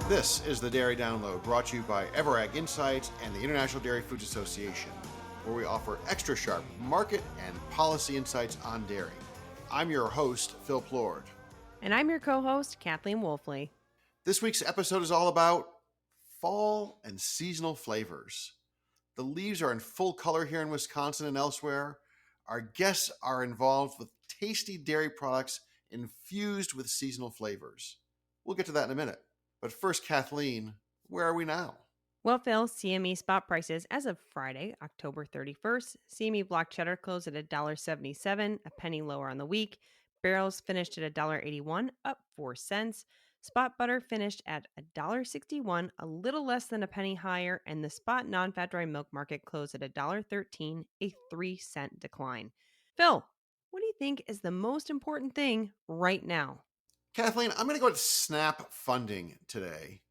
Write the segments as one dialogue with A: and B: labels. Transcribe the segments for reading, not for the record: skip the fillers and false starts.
A: This is the Dairy Download, brought to you by Everag Insights and the International Dairy Foods Association, where we offer extra sharp market and policy insights on dairy. I'm your host, Phil Plord.
B: And I'm your co-host, Kathleen Wolfley.
A: This week's episode is all about fall and seasonal flavors. The leaves are in full color here in Wisconsin and elsewhere. Our guests are involved with tasty dairy products infused with seasonal flavors. We'll get to that in a minute. But first, Kathleen, where are we now?
B: Well, Phil, CME spot prices as of Friday, October 31st. CME block cheddar closed at $1.77, a penny lower on the week. Barrels finished at $1.81, up 4 cents. Spot butter finished at $1.61, a little less than a penny higher, and the spot non-fat dry milk market closed at $1.13, a 3-cent decline. Phil, what do you think is the most important thing right now?
A: Kathleen, I'm going to go with SNAP funding today.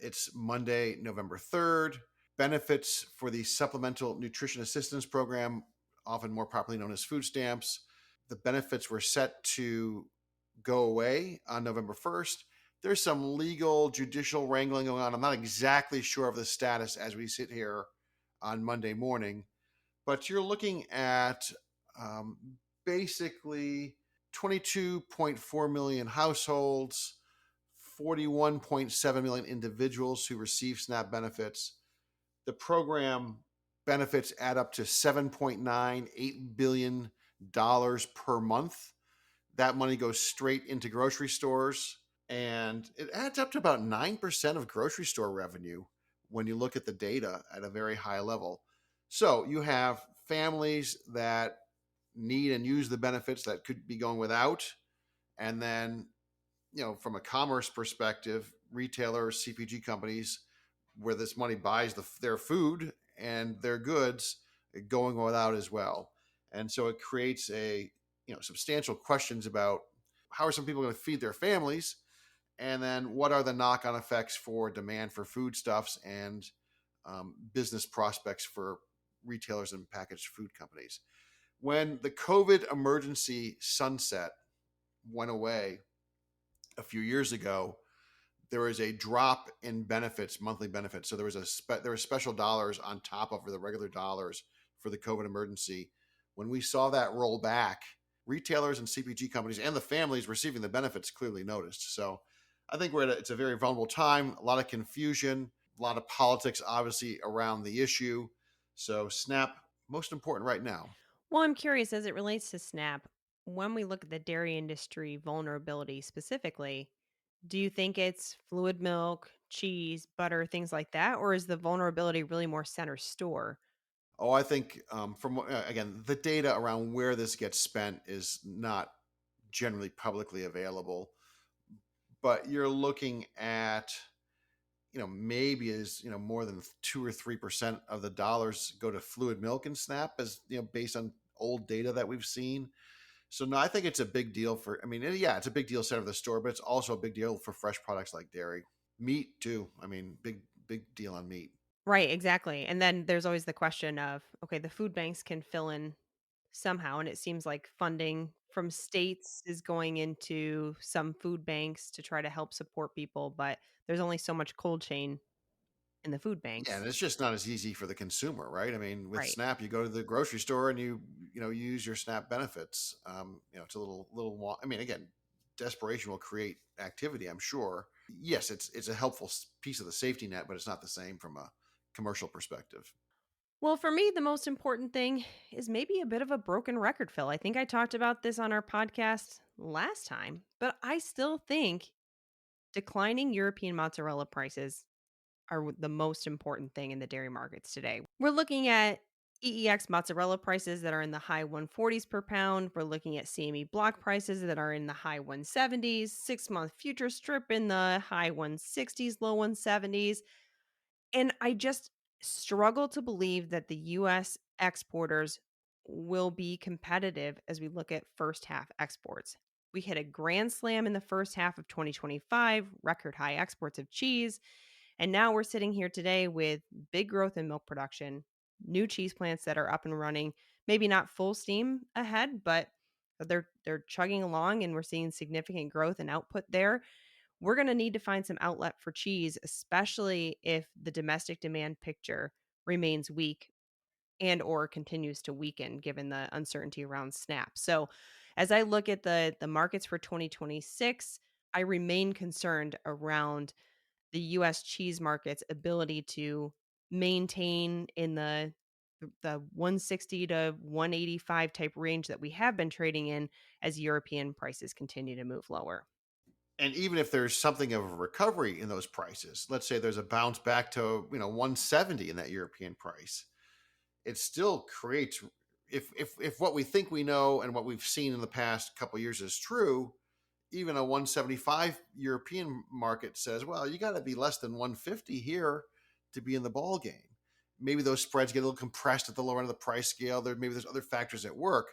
A: It's Monday, November 3rd. Benefits for the Supplemental Nutrition Assistance Program, often more properly known as food stamps. The benefits were set to go away on November 1st. There's some legal, judicial wrangling going on. I'm not exactly sure of the status as we sit here on Monday morning, but you're looking at basically 22.4 million households, 41.7 million individuals who receive SNAP benefits. The program benefits add up to $7.98 billion per month. That money goes straight into grocery stores, and it adds up to about 9% of grocery store revenue when you look at the data at a very high level. So you have families that need and use the benefits that could be going without. And then, from a commerce perspective, retailers, CPG companies, where this money buys their food and their goods, going without as well. And so it creates substantial questions about how are some people going to feed their families, and then what are the knock-on effects for demand for foodstuffs and business prospects for retailers and packaged food companies. When the COVID emergency sunset went away a few years ago, there was a drop in benefits, monthly benefits. So there were special dollars on top of the regular dollars for the COVID emergency. When we saw that roll back, retailers and CPG companies and the families receiving the benefits clearly noticed. So I think it's a very vulnerable time, a lot of confusion, a lot of politics, obviously, around the issue. So SNAP, most important right now.
B: Well, I'm curious as it relates to SNAP, when we look at the dairy industry vulnerability specifically, do you think it's fluid milk, cheese, butter, things like that? Or is the vulnerability really more center store?
A: Oh, I think again, the data around where this gets spent is not generally publicly available, but you're looking at, maybe as, more than 2 or 3% of the dollars go to fluid milk and SNAP, as, based on old data that we've seen. So no, I think it's a big deal it's a big deal center of the store, but it's also a big deal for fresh products like dairy, meat too. Big deal on meat.
B: Right, exactly. And then there's always the question of, okay, the food banks can fill in somehow. And it seems like funding from states is going into some food banks to try to help support people, but there's only so much cold chain in the food
A: Yeah, and
B: banks.
A: it's just not as easy for the consumer, right? With
B: Right.
A: SNAP, you go to the grocery store and you use your SNAP benefits. It's a little. Again, desperation will create activity, I'm sure. Yes, it's a helpful piece of the safety net, but it's not the same from a commercial perspective.
B: Well, for me, the most important thing is maybe a bit of a broken record, Phil. I think I talked about this on our podcast last time, but I still think declining European mozzarella prices are the most important thing in the dairy markets today. We're looking at EEX mozzarella prices that are in the high 140s per pound. We're looking at CME block prices that are in the high 170s, 6-month future strip in the high 160s, low 170s. And I just struggle to believe that the US exporters will be competitive as we look at first half exports. We hit a grand slam in the first half of 2025, record high exports of cheese. And now we're sitting here today with big growth in milk production, new cheese plants that are up and running, maybe not full steam ahead, but they're chugging along and we're seeing significant growth and output there. we're going to need to find some outlet for cheese, especially if the domestic demand picture remains weak and or continues to weaken given the uncertainty around SNAP. So, as I look at the markets for 2026, I remain concerned around the US cheese market's ability to maintain in the 160 to 185 type range that we have been trading in as European prices continue to move lower.
A: And even if there's something of a recovery in those prices, let's say there's a bounce back to 170 in that European price, it still creates, if what we think we know and what we've seen in the past couple of years is true, even a 175 European market says, well, you got to be less than 150 here to be in the ball game. Maybe those spreads get a little compressed at the lower end of the price scale. Maybe there's other factors at work,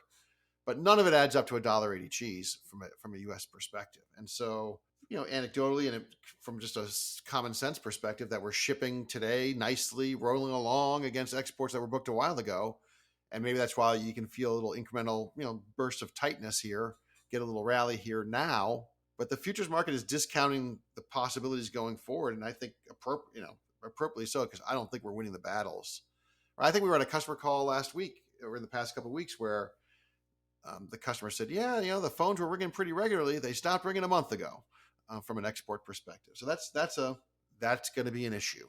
A: but none of it adds up to $1.80 cheese from a U.S. perspective. And so, anecdotally and from just a common sense perspective, that we're shipping today nicely, rolling along against exports that were booked a while ago, and maybe that's why you can feel a little incremental, burst of tightness here, get a little rally here now. But the futures market is discounting the possibilities going forward, and I think appropriately so, because I don't think we're winning the battles. I think we were on a customer call last week or in the past couple of weeks where the customer said, yeah, the phones were ringing pretty regularly. They stopped ringing a month ago from an export perspective. So that's going to be an issue.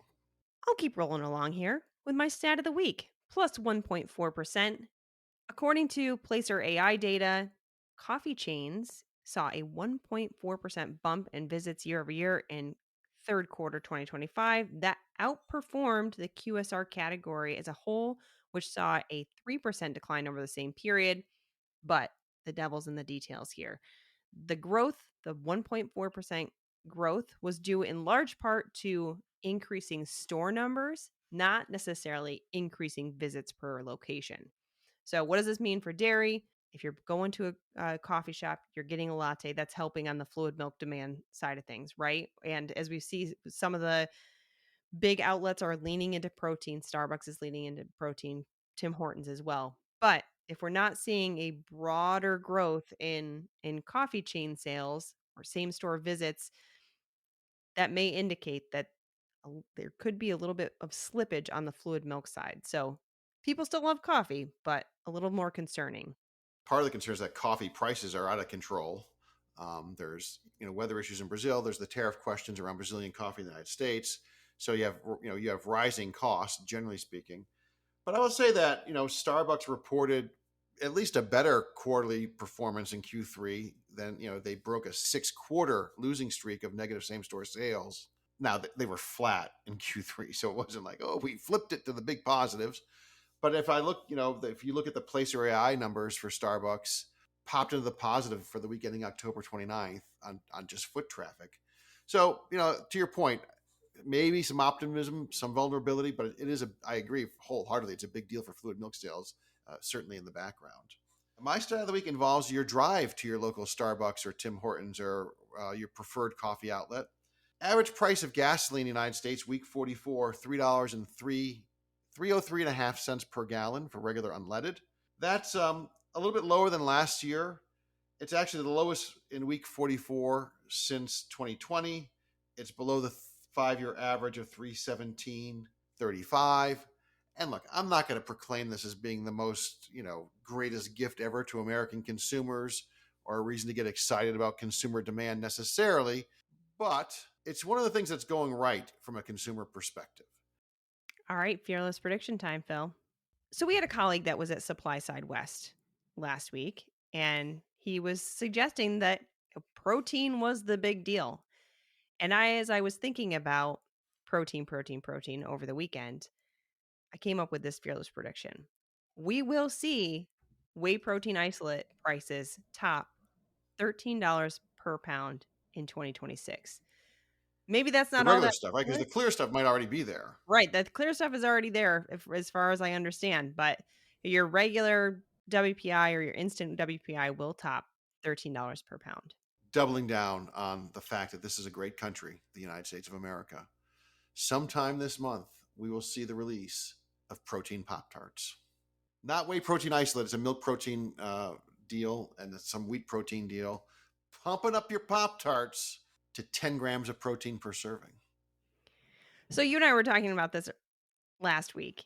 B: I'll keep rolling along here with my stat of the week, plus 1.4%. According to Placer AI data, coffee chains saw a 1.4% bump in visits year over year in third quarter 2025. That outperformed the QSR category as a whole, which saw a 3% decline over the same period. But the devil's in the details here. The growth, the 1.4% growth, was due in large part to increasing store numbers, not necessarily increasing visits per location. So, what does this mean for dairy? If you're going to a coffee shop, you're getting a latte, that's helping on the fluid milk demand side of things, right? And as we see, some of the big outlets are leaning into protein. Starbucks is leaning into protein, Tim Hortons as well. But if we're not seeing a broader growth in coffee chain sales or same store visits, that may indicate that there could be a little bit of slippage on the fluid milk side. So people still love coffee, but a little more concerning.
A: Part of the concern is that coffee prices are out of control. There's weather issues in Brazil. There's the tariff questions around Brazilian coffee in the United States. So you have rising costs, generally speaking. But I would say that Starbucks reported at least a better quarterly performance in Q3 than they broke a 6-quarter losing streak of negative same store sales. Now they were flat in Q3, so it wasn't like, oh, we flipped it to the big positives. But if I look, if you look at the Placer AI numbers for Starbucks, popped into the positive for the week ending October 29th on just foot traffic. So, to your point, maybe some optimism, some vulnerability, but it is I agree wholeheartedly. It's a big deal for fluid milk sales, certainly in the background. My stat of the week involves your drive to your local Starbucks or Tim Hortons or your preferred coffee outlet. Average price of gasoline in the United States, week 44, $3.03.5 per gallon for regular unleaded. That's a little bit lower than last year. It's actually the lowest in week 44 since 2020. It's below the 5-year average of 317.35. And look, I'm not going to proclaim this as being the most, greatest gift ever to American consumers or a reason to get excited about consumer demand necessarily, but it's one of the things that's going right from a consumer perspective.
B: All right, fearless prediction time, Phil. So we had a colleague that was at Supply Side West last week, and he was suggesting that protein was the big deal. And as I was thinking about protein over the weekend, I came up with this fearless prediction. We will see whey protein isolate prices top $13 per pound in 2026. Maybe that's
A: The
B: not all
A: regular
B: that.
A: stuff, right? Because the clear stuff might already be there.
B: Right, the clear stuff is already there, as far as I understand. But your regular WPI or your instant WPI will top $13 per pound.
A: Doubling down on the fact that this is a great country, the United States of America. Sometime this month, we will see the release of protein Pop-Tarts. Not whey protein isolate. It's a milk protein deal and some wheat protein deal. Pumping up your Pop-Tarts. to 10 grams of protein per serving.
B: So you and I were talking about this last week.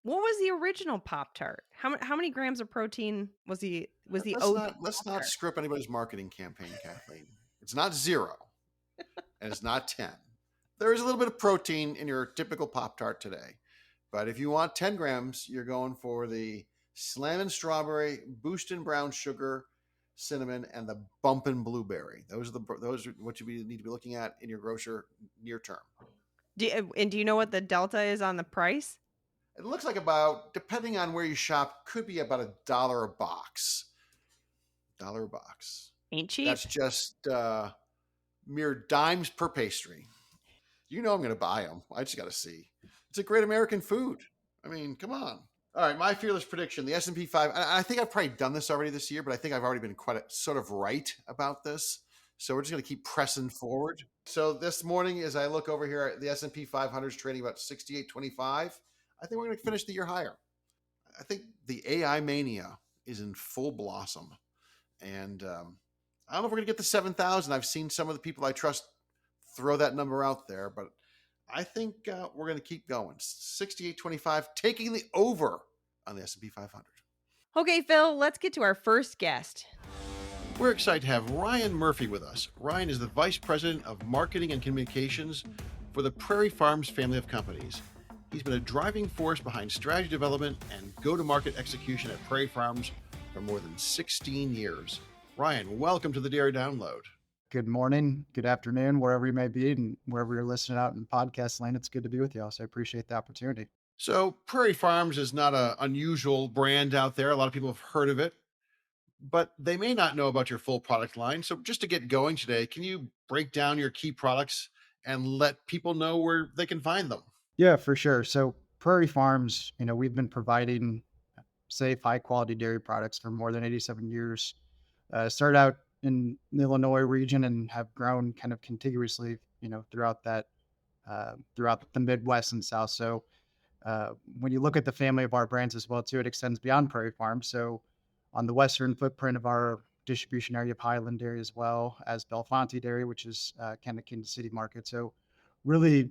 B: What was the original Pop Tart? How many grams of protein was the
A: Let's
B: OG
A: not let's
B: Pop
A: not
B: Tart?
A: script anybody's marketing campaign, Kathleen. It's not 0 and it's not 10. There is a little bit of protein in your typical Pop Tart today. But if you want 10 grams, you're going for the Slammin' Strawberry, Boostin' Brown Sugar, Cinnamon, and the Bumpin' Blueberry. Those are what you need to be looking at in your grocer near term.
B: Do you know what the delta is on the price?
A: It looks like about, depending on where you shop, could be about $1 a box. $1 a box.
B: Ain't cheap.
A: That's just mere dimes per pastry. You know I'm going to buy them. I just got to see. It's a great American food. I mean, come on. All right, my fearless prediction: the S&P 5. I think I've probably done this already this year, but I think I've already been quite sort of right about this. So we're just going to keep pressing forward. So this morning, as I look over here, the S&P 500 is trading about 68.25. I think we're going to finish the year higher. I think the AI mania is in full blossom, and I don't know if we're going to get to 7,000. I've seen some of the people I trust throw that number out there, but I think we're going to keep going. 68.25, taking the over on the S&P 500.
B: Okay, Phil, let's get to our first guest.
A: We're excited to have Ryan Murphy with us. Ryan is the Vice President of Marketing and Communications for the Prairie Farms family of companies. He's been a driving force behind strategy development and go-to-market execution at Prairie Farms for more than 16 years. Ryan, welcome to the Dairy Download.
C: Good morning, good afternoon, wherever you may be, and wherever you're listening out in podcast land. It's good to be with y'all. So I appreciate the opportunity.
A: So Prairie Farms is not an unusual brand out there. A lot of people have heard of it, but they may not know about your full product line. So just to get going today, can you break down your key products and let people know where they can find them?
C: Yeah, for sure. So Prairie Farms, we've been providing safe, high quality dairy products for more than 87 years. Started out in the Illinois region and have grown kind of contiguously, throughout the Midwest and South. So when you look at the family of our brands as well, too, it extends beyond Prairie Farm. So on the western footprint of our distribution area of Highland Dairy, as well as Belfonte Dairy, which is kind of Kansas City market. So really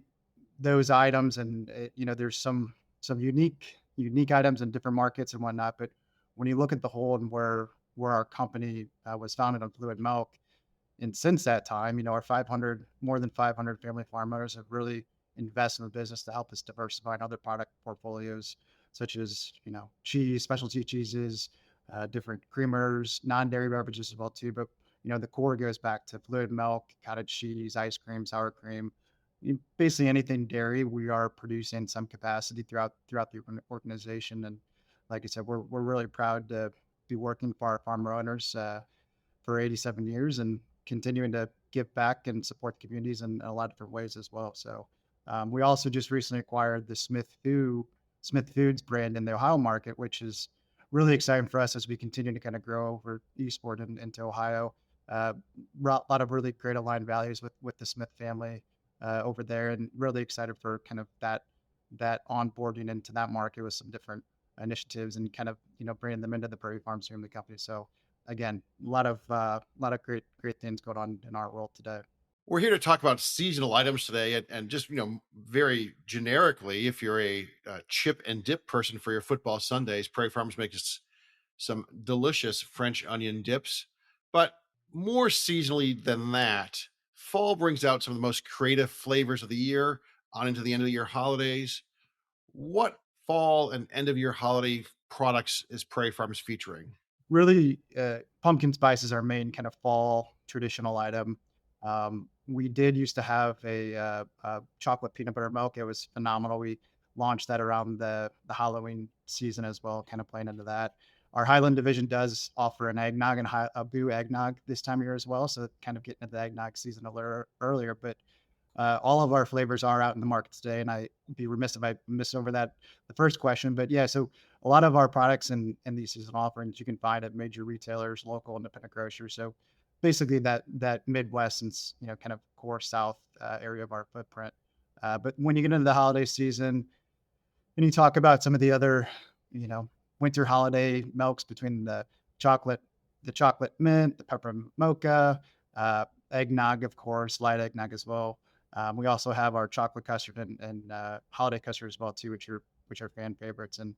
C: those items, and there's some unique items in different markets and whatnot. But when you look at the whole and where our company was founded on fluid milk, and since that time, our more than 500 family farmers have really invest in the business to help us diversify in other product portfolios, such as, cheese, specialty cheeses, different creamers, non-dairy beverages as well too. But, the core goes back to fluid milk, cottage cheese, ice cream, sour cream, basically anything dairy. We are producing some capacity throughout the organization. And like I said, we're really proud to be working for our farmer owners for 87 years and continuing to give back and support the communities in a lot of different ways as well. So we also just recently acquired the Smith Foods brand in the Ohio market, which is really exciting for us as we continue to kind of grow over eastward and into Ohio. A lot of really great aligned values with the Smith family over there, and really excited for kind of that onboarding into that market with some different initiatives and kind of bringing them into the Prairie Farms family company. So again, a lot of great things going on in our world today.
A: We're here to talk about seasonal items today, and just very generically, if you're a chip and dip person for your football Sundays, Prairie Farms makes some delicious French onion dips. But more seasonally than that, fall brings out some of the most creative flavors of the year on into the end of the year holidays. What fall and end of year holiday products is Prairie Farms featuring?
C: Really, pumpkin spice is our main kind of fall traditional item. We did used to have a chocolate peanut butter milk. It was phenomenal. We launched that around the Halloween season as well, kind of playing into that. Our Highland division does offer an eggnog and a boo eggnog this time of year as well. So kind of getting into the eggnog season a little earlier, but all of our flavors are out in the market today. And I'd be remiss if I missed over the first question, but yeah, so a lot of our products and these seasonal offerings you can find at major retailers, local independent grocers. So basically that Midwest and kind of core South area of our footprint. But when you get into the holiday season and you talk about some of the other, winter holiday milks between the chocolate mint, the peppermint mocha, eggnog, of course, light eggnog as well. We also have our chocolate custard and holiday custard as well too, which are fan favorites. And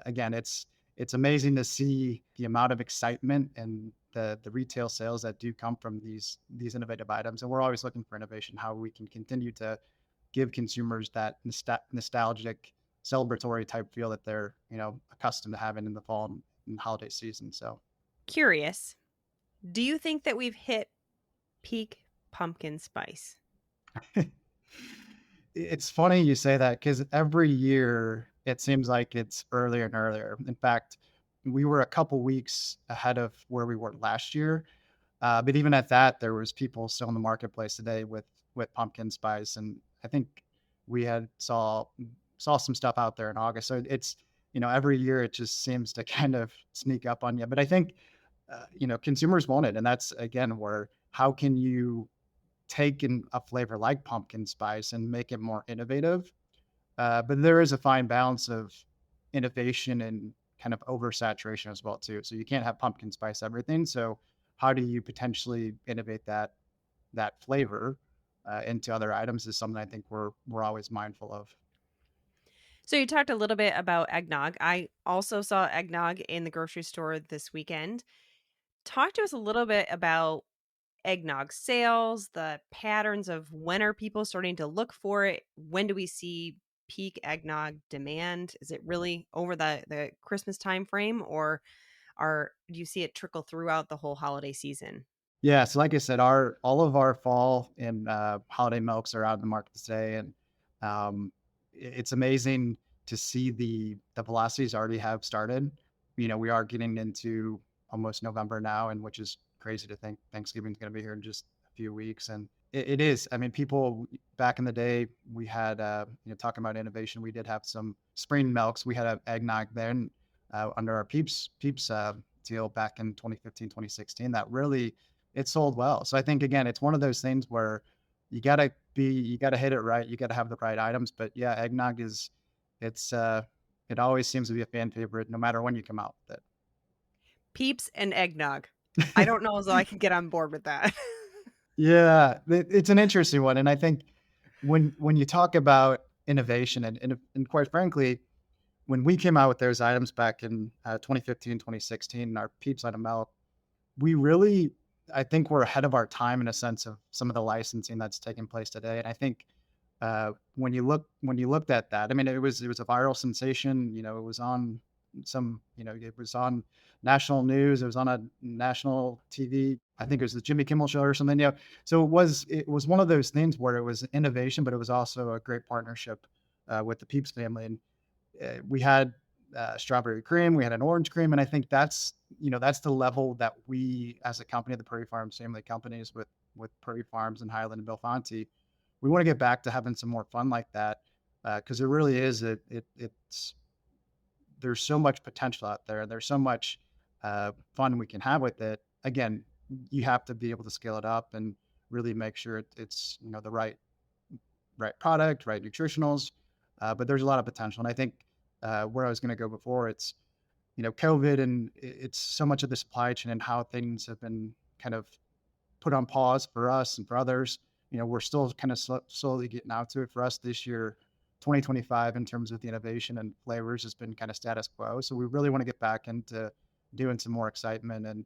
C: again, it's amazing to see the amount of excitement and the retail sales that do come from these innovative items. And we're always looking for innovation, how we can continue to give consumers that nostalgic, celebratory type feel that they're accustomed to having in the fall and holiday season. So
B: Curious, do you think that we've hit peak pumpkin spice?
C: it's funny you say that because every year it seems like it's earlier and earlier. In fact, we were a couple weeks ahead of where we were last year. But even at that, there was people still in the marketplace today with pumpkin spice, and I think we had saw some stuff out there in August. So it's every year it just seems to kind of sneak up on you. But I think consumers want it, and that's again where how can you take in a flavor like pumpkin spice and make it more innovative? But there is a fine balance of innovation and kind of oversaturation as well too. So you can't have pumpkin spice everything. So how do you potentially innovate that flavor into other items is something I think we're always mindful of.
B: So you talked a little bit about eggnog. I also saw eggnog in the grocery store this weekend. Talk to us a little bit about eggnog sales, the patterns of when are people starting to look for it? When do we see peak eggnog demand? Is it really over the Christmas time frame, or do you see it trickle throughout the whole holiday season?
C: Yeah, so like I said, our all of our fall and holiday milks are out in the market today, and it's amazing to see the velocities already have started. We are getting into almost November now, and which is crazy to think Thanksgiving's going to be here in just a few weeks. And it is. I mean, people back in the day, we had talking about innovation. We did have some spring milks. We had a eggnog then under our Peeps deal back in 2015, 2016. That really it sold well. So I think again, it's one of those things where you gotta hit it right. You gotta have the right items. But yeah, eggnog it's it always seems to be a fan favorite no matter when you come out with
B: Peeps and eggnog. I don't know as though I can get on board with that.
C: Yeah, it's an interesting one, and I think when you talk about innovation and quite frankly, when we came out with those items back in 2015, 2016, our Peeps Item Milk, we really, I think we're ahead of our time in a sense of some of the licensing that's taking place today. And I think when you looked at that, I mean, it was a viral sensation. It was on it was on national news. It was on a national TV. I think it was the Jimmy Kimmel show or something. So it was one of those things where it was innovation, but it was also a great partnership with the Peeps family. And we had strawberry cream, we had an orange cream, and I think that's the level that we as a company, the Prairie Farms family companies with Prairie Farms and Highland and Belfonte, we want to get back to having some more fun like that because it really is it's there's so much potential out there. There's so much fun we can have with it. Again, you have to be able to scale it up and really make sure it's the right product, right nutritionals. But there's a lot of potential, and I think where I was going to go before, it's COVID and it's so much of the supply chain and how things have been kind of put on pause for us and for others. We're still kind of slowly getting out to it. For us this year, 2025, in terms of the innovation and flavors, has been kind of status quo. So we really want to get back into doing some more excitement and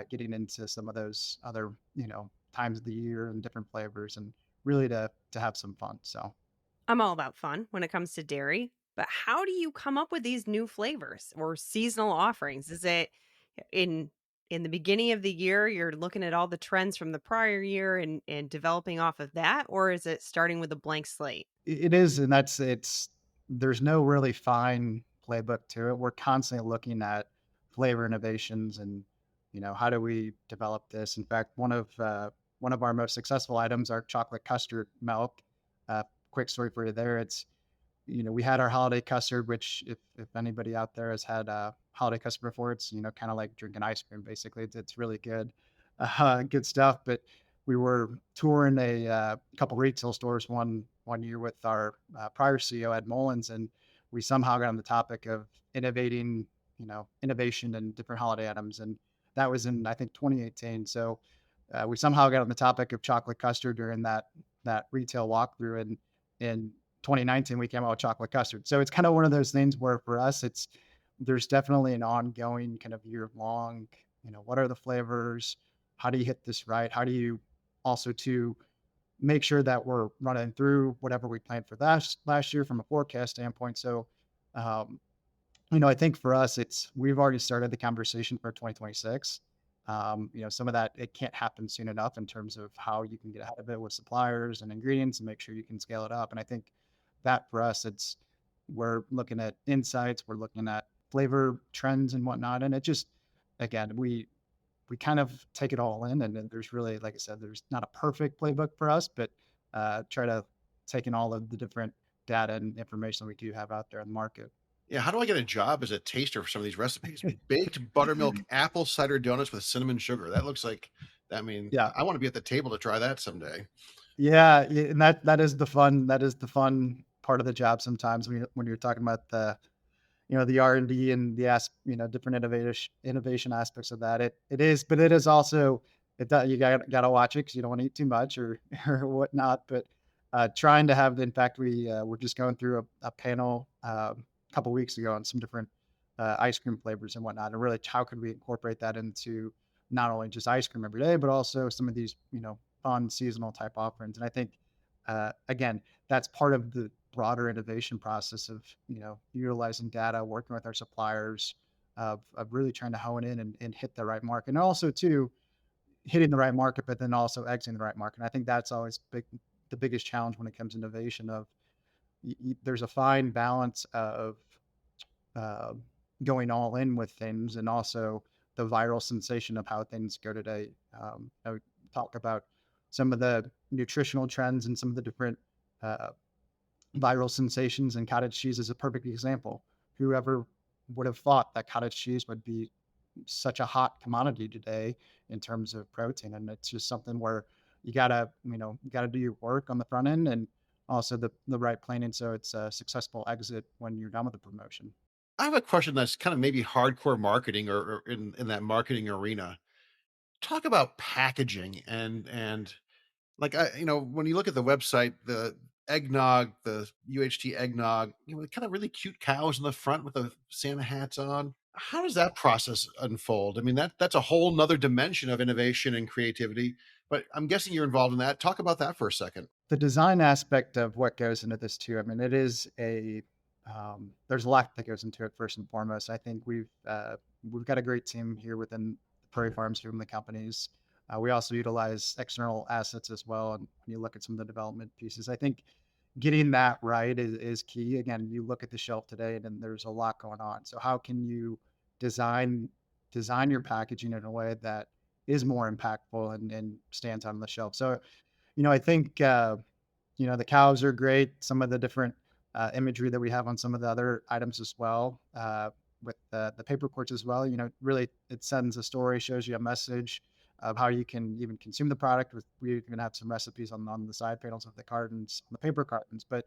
C: getting into some of those other times of the year and different flavors, and really to have some fun. So
B: I'm all about fun when it comes to dairy, but how do you come up with these new flavors or seasonal offerings? Is it in in the beginning of the year you're looking at all the trends from the prior year and developing off of that, or is it starting with a blank slate?
C: it is, and there's no really fine playbook to it. We're constantly looking at flavor innovations and how do we develop this. In fact, one of our most successful items, our chocolate custard milk. Quick story for you there. We had our holiday custard, which if anybody out there has had holiday custard before, it's kind of like drinking ice cream. Basically, it's really good, good stuff. But we were touring a couple retail stores one year with our prior CEO Ed Mullins, and we somehow got on the topic of innovation and different holiday items, and that was in I think 2018. So we somehow got on the topic of chocolate custard during that retail walkthrough, and in 2019 we came out with chocolate custard. So it's kind of one of those things where for us, there's definitely an ongoing kind of year long, what are the flavors? How do you hit this right? How do you also to make sure that we're running through whatever we planned for last year from a forecast standpoint. So, um, I think for us, we've already started the conversation for 2026. Some of that it can't happen soon enough in terms of how you can get ahead of it with suppliers and ingredients and make sure you can scale it up. And I think that for us, we're looking at insights, we're looking at flavor trends and whatnot, and it just again we kind of take it all in, and then there's really, like I said, there's not a perfect playbook for us, but try to take in all of the different data and information we do have out there in the market.
A: Yeah, how do I get a job as a taster for some of these recipes? Baked buttermilk apple cider donuts with cinnamon sugar. That looks like, I mean,
C: Yeah,
A: I want to be at the table to try that someday.
C: yeah, and that is the fun. That is the fun part of the job. Sometimes when you're talking about the R&D and different innovation aspects of that. It is, but it is also you gotta watch it because you don't want to eat too much or or whatnot. But trying to have, in fact, we're just going through a panel a couple weeks ago on some different ice cream flavors and whatnot, and really how could we incorporate that into not only just ice cream every day, but also some of these fun seasonal type offerings. And I think again, that's part of the broader innovation process of utilizing data, working with our suppliers, of really trying to hone in and hit the right market, and also too hitting the right market, but then also exiting the right market. And I think that's always the biggest challenge when it comes to innovation. Of there's a fine balance of uh, going all in with things, and also the viral sensation of how things go today. Talk about some of the nutritional trends and some of the different uh, viral sensations, and cottage cheese is a perfect example. Whoever would have thought that cottage cheese would be such a hot commodity today in terms of protein? And it's just something where you gotta do your work on the front end, and also the right planning so it's a successful exit when you're done with the promotion.
A: I have a question that's kind of maybe hardcore marketing or in that marketing arena. Talk about packaging and like when you look at the website, the eggnog, the UHT eggnog, kind of really cute cows in the front with the Santa hats on. How does that process unfold? I mean, that's a whole nother dimension of innovation and creativity. But I'm guessing you're involved in that. Talk about that for a second.
C: The design aspect of what goes into this too. I mean, it is there's a lot that goes into it first and foremost. I think we've got a great team here within Prairie Farms from the companies. We also utilize external assets as well. And when you look at some of the development pieces, I think getting that right is key. Again, you look at the shelf today, and then there's a lot going on. So how can you design design your packaging in a way that is more impactful and stands out on the shelf? So I think the cows are great. Some of the different imagery that we have on some of the other items as well, with the paper quartz as well. Really it sends a story, shows you a message of how you can even consume the product. We even have some recipes on the side panels of the cartons, on the paper cartons. But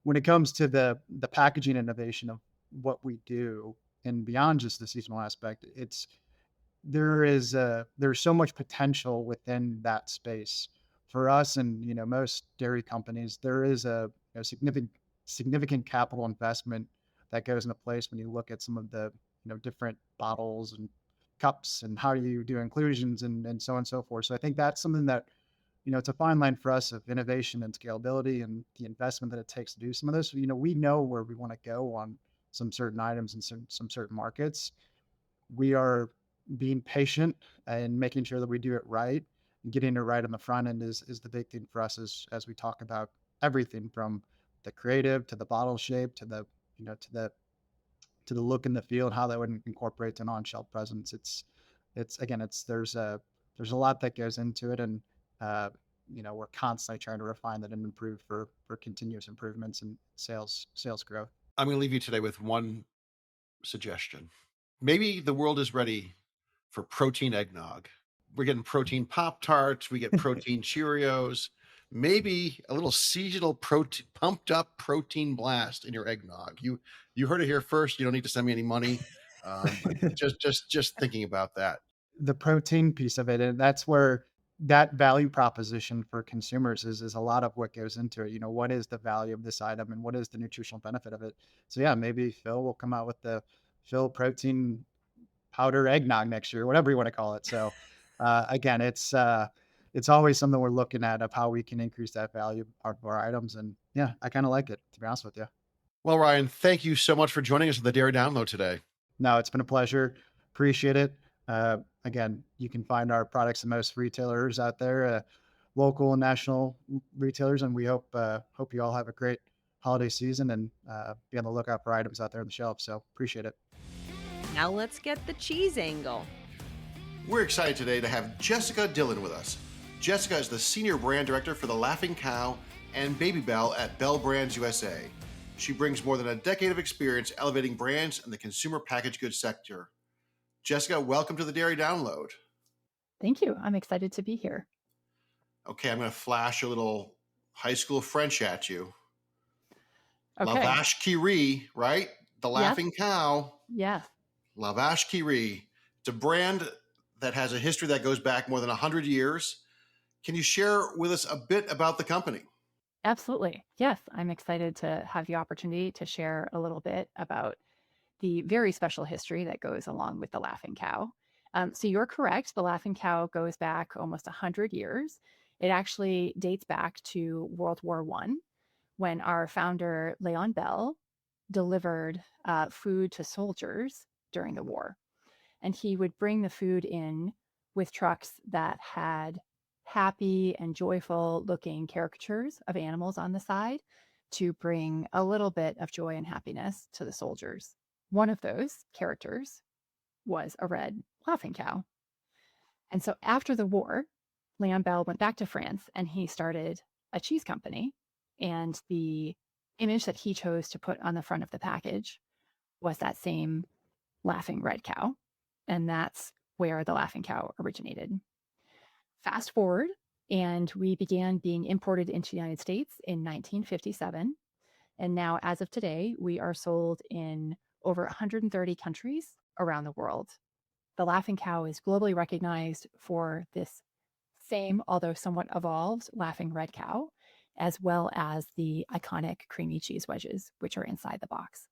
C: when it comes to the packaging innovation of what we do, and beyond just the seasonal aspect, there's so much potential within that space for us. And most dairy companies, there is a significant capital investment that goes into place when you look at some of the different bottles and cups, and how do you do inclusions, and so on and so forth. So I think that's something that it's a fine line for us of innovation and scalability and the investment that it takes to do some of this. We know where we want to go on some certain items and some certain markets. We are being patient and making sure that we do it right, and getting it right on the front end is the big thing for us, as we talk about everything from the creative to the bottle shape to the look and the feel, and how that would incorporate an on-shelf presence. It's again, there's a lot that goes into it, and we're constantly trying to refine that and improve for continuous improvements and sales growth.
A: I'm going to leave you today with one suggestion. Maybe the world is ready for protein eggnog. We're getting protein Pop Tarts, we get protein Cheerios, maybe a little seasonal pumped up protein blast in your eggnog. You heard it here first. You don't need to send me any money. But just thinking about that.
C: The protein piece of it, and that's where that value proposition for consumers is a lot of what goes into it. What is the value of this item and what is the nutritional benefit of it? So yeah, maybe Phil will come out with the Phil protein powder eggnog next year, whatever you want to call it. So again, it's always something we're looking at of how we can increase that value of our items. And yeah, I kind of like it, to be honest with you.
A: Well, Ryan, thank you so much for joining us at the Dairy Download today.
C: No, it's been a pleasure. Appreciate it. Again, you can find our products in most retailers out there, local and national retailers, and we hope you all have a great holiday season and be on the lookout for items out there on the shelf. So appreciate it.
B: Now let's get the cheese angle.
A: We're excited today to have Jessica Dillon with us. Jessica is the Senior Brand Director for the Laughing Cow and Baby Bell at Bell Brands USA. She brings more than a decade of experience elevating brands in the consumer packaged goods sector. Jessica, welcome to the Dairy Download.
D: Thank you. I'm excited to be here.
A: Okay, I'm going to flash a little high school French at you.
D: Okay.
A: La Vache qui rit, right? The Laughing Cow.
D: Yeah.
A: La Vache qui rit. It's a brand that has a history that goes back more than 100 years. Can you share with us a bit about the company?
D: Absolutely. Yes, I'm excited to have the opportunity to share a little bit about the very special history that goes along with the Laughing Cow. So you're correct. The Laughing Cow goes back almost 100 years. It actually dates back to World War I, when our founder, Leon Bell, delivered food to soldiers during the war. And he would bring the food in with trucks that had happy and joyful looking caricatures of animals on the side to bring a little bit of joy and happiness to the soldiers. One of those characters was a red laughing cow. And so after the war, Leon Bell went back to France and he started a cheese company. And the image that he chose to put on the front of the package was that same laughing red cow. And that's where the Laughing Cow originated. Fast forward, and we began being imported into the United States in 1957. And now, as of today, we are sold in over 130 countries around the world. The Laughing Cow is globally recognized for this same, although somewhat evolved, laughing red cow, as well as the iconic creamy cheese wedges, which are inside the box.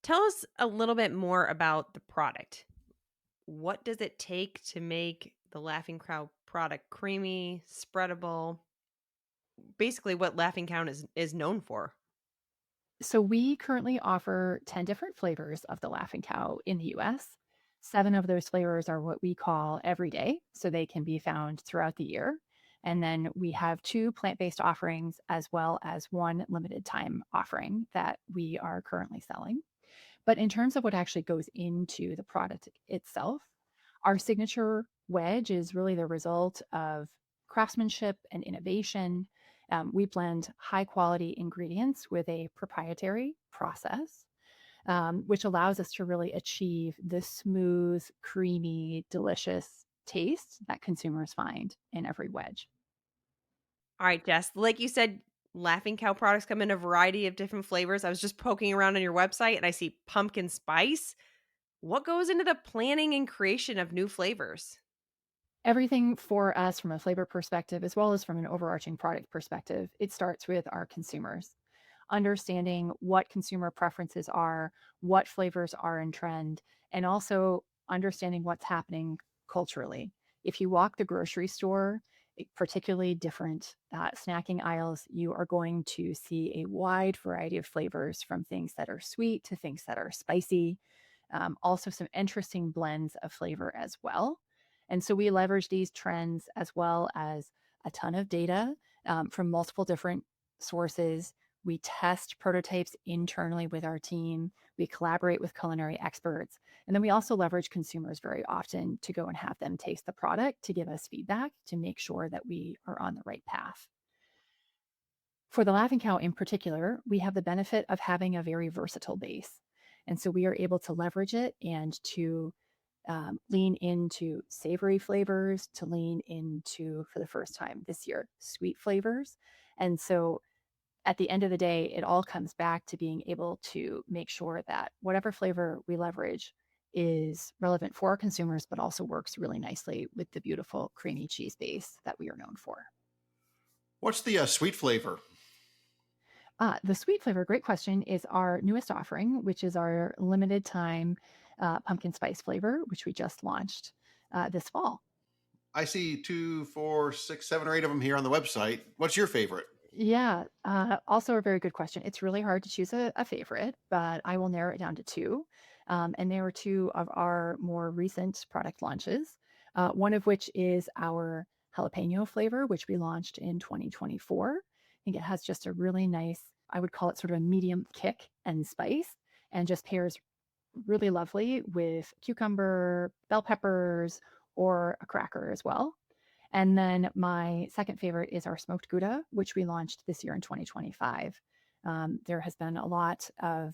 B: Tell us a little bit more about the product. What does it take to make the Laughing Cow product creamy, spreadable? Basically, what Laughing Cow is known for.
D: So we currently offer 10 different flavors of the Laughing Cow in the US. 7 of those flavors are what we call everyday, so they can be found throughout the year. And then we have 2 plant-based offerings as well as 1 limited time offering that we are currently selling. But in terms of what actually goes into the product itself, our signature wedge is really the result of craftsmanship and innovation. We blend high quality ingredients with a proprietary process, which allows us to really achieve the smooth, creamy, delicious taste that consumers find in every wedge.
B: All right, Jess, like you said, Laughing Cow products come in a variety of different flavors. I was just poking around on your website and I see pumpkin spice. What goes into the planning and creation of new flavors?
D: Everything for us from a flavor perspective, as well as from an overarching product perspective, it starts with our consumers. Understanding what consumer preferences are, what flavors are in trend, and also understanding what's happening culturally. If you walk the grocery store, particularly different snacking aisles, you are going to see a wide variety of flavors, from things that are sweet to things that are spicy. Also some interesting blends of flavor as well. And so we leverage these trends as well as a ton of data from multiple different sources. We test prototypes internally with our team. We collaborate with culinary experts. And then we also leverage consumers very often to go and have them taste the product to give us feedback to make sure that we are on the right path. For the Laughing Cow in particular, we have the benefit of having a very versatile base. And so we are able to leverage it and to lean into savory flavors, to lean into, for the first time this year, sweet flavors. And so at the end of the day, it all comes back to being able to make sure that whatever flavor we leverage is relevant for our consumers, but also works really nicely with the beautiful creamy cheese base that we are known for.
A: What's the sweet flavor?
D: The sweet flavor, great question, is our newest offering, which is our limited time pumpkin spice flavor, which we just launched this fall.
A: I see 2, 4, 6, 7, or 8 of them here on the website. What's your favorite?
D: Yeah, also a very good question. It's really hard to choose a favorite, but I will narrow it down to two. And they were two of our more recent product launches, one of which is our jalapeno flavor, which we launched in 2024. I think it has just a really nice, I would call it sort of a medium kick and spice, and just pairs really lovely with cucumber, bell peppers, or a cracker as well. And then my second favorite is our smoked Gouda, which we launched this year in 2025. There has been a lot of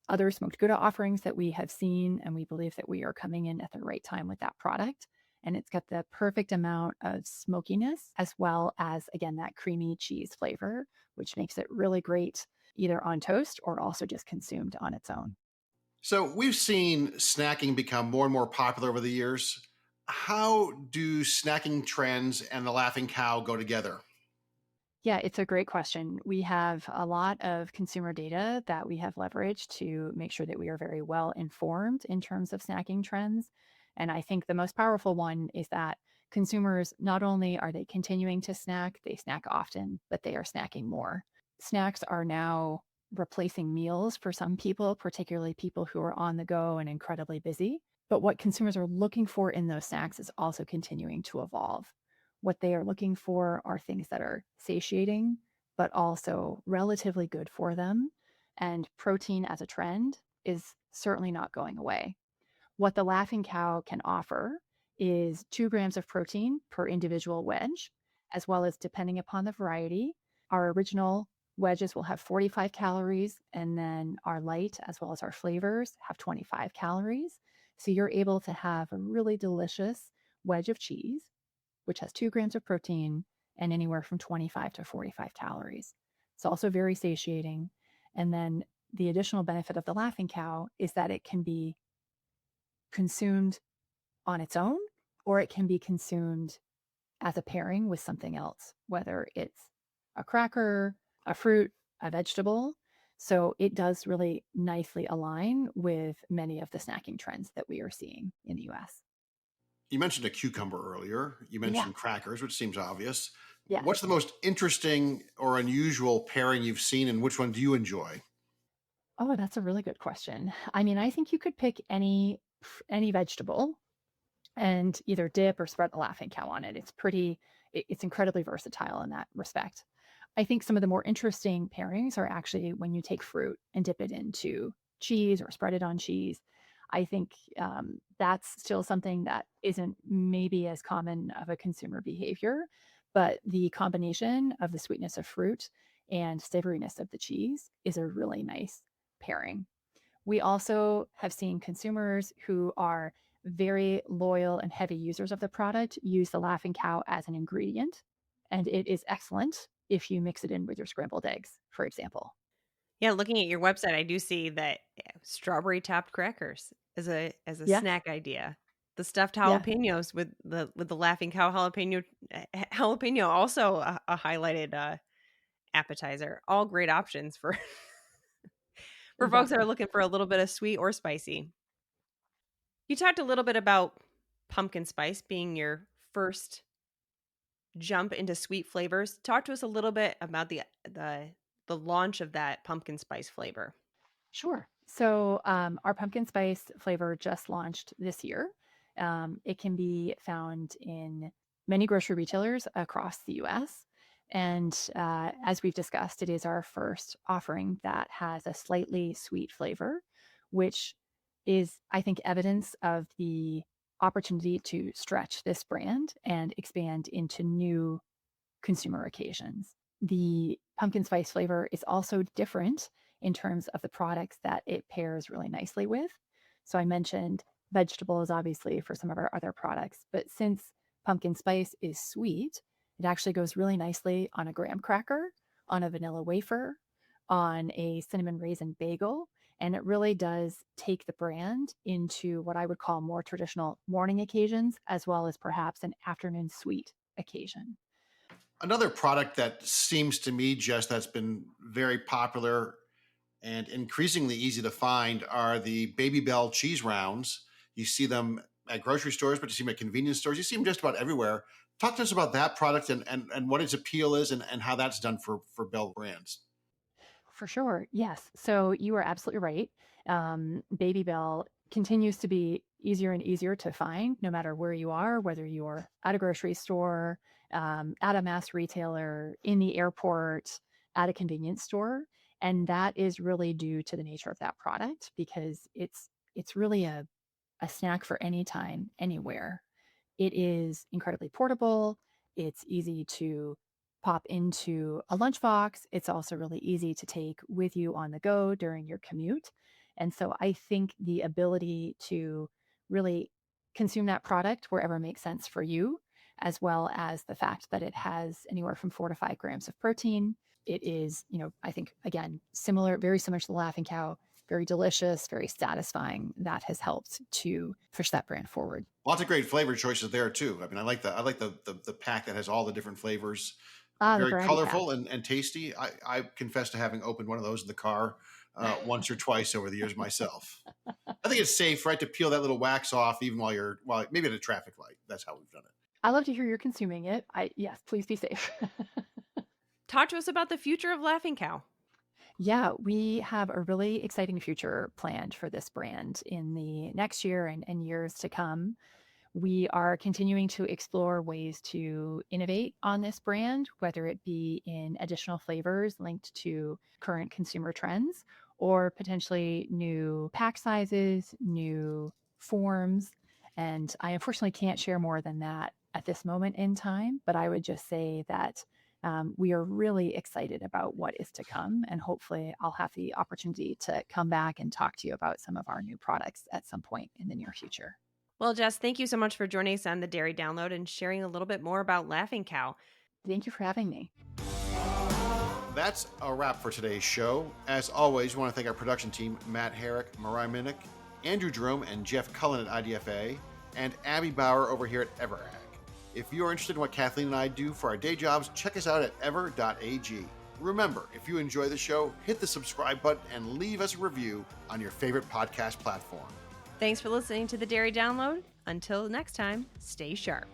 D: other smoked Gouda offerings that we have seen, and we believe that we are coming in at the right time with that product. And it's got the perfect amount of smokiness, as well as, again, that creamy cheese flavor, which makes it really great either on toast or also just consumed on its own.
A: So we've seen snacking become more and more popular over the years. How do snacking trends and the Laughing Cow go together?
D: Yeah, it's a great question. We have a lot of consumer data that we have leveraged to make sure that we are very well informed in terms of snacking trends. And I think the most powerful one is that consumers, not only are they continuing to snack, they snack often, but they are snacking more. Snacks are now replacing meals for some people, particularly people who are on the go and incredibly busy. But what consumers are looking for in those snacks is also continuing to evolve. What they are looking for are things that are satiating, but also relatively good for them. And protein as a trend is certainly not going away. What the Laughing Cow can offer is 2 grams of protein per individual wedge, as well as, depending upon the variety, our original wedges will have 45 calories, and then our light, as well as our flavors, have 25 calories. So you're able to have a really delicious wedge of cheese, which has 2 grams of protein and anywhere from 25 to 45 calories. It's also very satiating. And then the additional benefit of the Laughing Cow is that it can be consumed on its own, or it can be consumed as a pairing with something else, whether it's a cracker, a fruit, a vegetable. So it does really nicely align with many of the snacking trends that we are seeing in the US.
A: You mentioned a cucumber earlier. You
D: Yeah.
A: mentioned crackers, which seems obvious.
D: Yeah.
A: What's the most interesting or unusual pairing you've seen, and which one do you enjoy?
D: Oh, that's a really good question. I mean, I think you could pick any vegetable and either dip or spread the Laughing Cow on it. It's incredibly versatile in that respect. I think some of the more interesting pairings are actually when you take fruit and dip it into cheese or spread it on cheese. I think that's still something that isn't maybe as common of a consumer behavior, but the combination of the sweetness of fruit and savoriness of the cheese is a really nice pairing. We also have seen consumers who are very loyal and heavy users of the product use the Laughing Cow as an ingredient, and it is excellent if you mix it in with your scrambled eggs, for example.
B: Yeah, looking at your website, I do see that strawberry topped crackers as a
D: Yeah,
B: snack idea. The stuffed
D: yeah,
B: jalapenos with the Laughing Cow jalapeno also a highlighted appetizer. All great options for for folks that are
D: exactly.
B: looking for a little bit of sweet or spicy. You talked a little bit about pumpkin spice being your first jump into sweet flavors. Talk to us a little bit about the launch of that pumpkin spice flavor.
D: Sure. So, our pumpkin spice flavor just launched this year. It can be found in many grocery retailers across the US. And as we've discussed, it is our first offering that has a slightly sweet flavor, which is, I think, evidence of the opportunity to stretch this brand and expand into new consumer occasions. The pumpkin spice flavor is also different in terms of the products that it pairs really nicely with. So I mentioned vegetables, obviously, for some of our other products, but since pumpkin spice is sweet, it actually goes really nicely on a graham cracker, on a vanilla wafer, on a cinnamon raisin bagel, And it really does take the brand into what I would call more traditional morning occasions, as well as perhaps an afternoon sweet occasion.
A: Another product that seems to me, Jess, that's been very popular and increasingly easy to find are the Baby Bell cheese rounds. You see them at grocery stores, but you see them at convenience stores. You see them just about everywhere. Talk to us about that product and what its appeal is and how that's done for Bell Brands.
D: For sure. Yes. So you are absolutely right. Baby Bell continues to be easier and easier to find no matter where you are, whether you're at a grocery store, at a mass retailer, in the airport, at a convenience store. And that is really due to the nature of that product because it's really a snack for any time, anywhere. It is incredibly portable. It's easy to pop into a lunchbox. It's also really easy to take with you on the go during your commute. And so I think the ability to really consume that product wherever it makes sense for you, as well as the fact that it has anywhere from 4 to 5 grams of protein. It is, I think, again, very similar to the Laughing Cow, very delicious, very satisfying. That has helped to push that brand forward.
A: Lots of great flavor choices there too. I mean, I like the pack that has all the different flavors.
D: The
A: Very
D: variety
A: colorful
D: pack.
A: and tasty. I confess to having opened one of those in the car once or twice over the years myself. I think it's safe, right, to peel that little wax off even while maybe at a traffic light. That's how we've done it.
D: I love to hear you're consuming it. Yes, please be safe.
B: Talk to us about the future of Laughing Cow.
D: Yeah, we have a really exciting future planned for this brand in the next year and years to come. We are continuing to explore ways to innovate on this brand, whether it be in additional flavors linked to current consumer trends or potentially new pack sizes, new forms. And I unfortunately can't share more than that at this moment in time, but I would just say that we are really excited about what is to come. And hopefully, I'll have the opportunity to come back and talk to you about some of our new products at some point in the near future.
B: Well, Jess, thank you so much for joining us on the Dairy Download and sharing a little bit more about Laughing Cow.
D: Thank you for having me.
A: That's a wrap for today's show. As always, we want to thank our production team, Matt Herrick, Mariah Minnick, Andrew Jerome, and Jeff Cullen at IDFA, and Abby Bauer over here at EverAg. If you're interested in what Kathleen and I do for our day jobs, check us out at ever.ag. Remember, if you enjoy the show, hit the subscribe button and leave us a review on your favorite podcast platform.
B: Thanks for listening to the Dairy Download. Until next time, stay sharp.